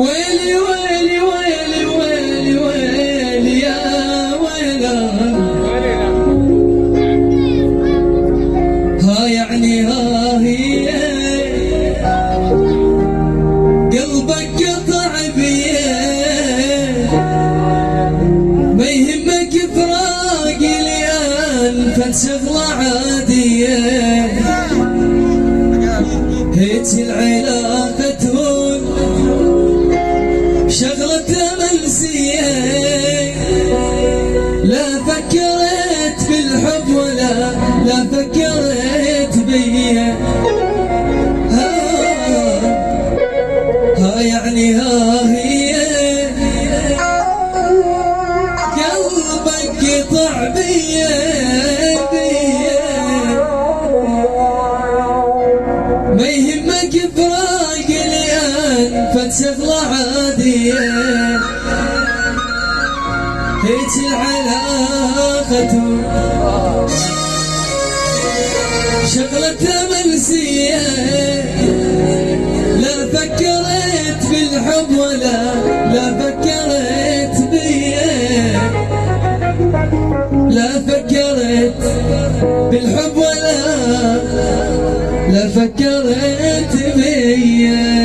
ويلي ويلي ويلي ويلي ويلي يا ويلا، ها يعني ها هي قلبك قطع بيه، ما يهمك فراق ليان فات شغلة عادية، هيت العلاقة تهون شغلة منسية، لا فكرت بالحب ولا فكرت بيا، ها يعني ها هي قلبك قطع بيا، ما يهمك فراق الآن فات شغلة عادية، هيك العلاقة شغلة منسية، لا فكرت بالحب ولا فكرت بيا، لا فكرت بالحب ولا فكرت بيا.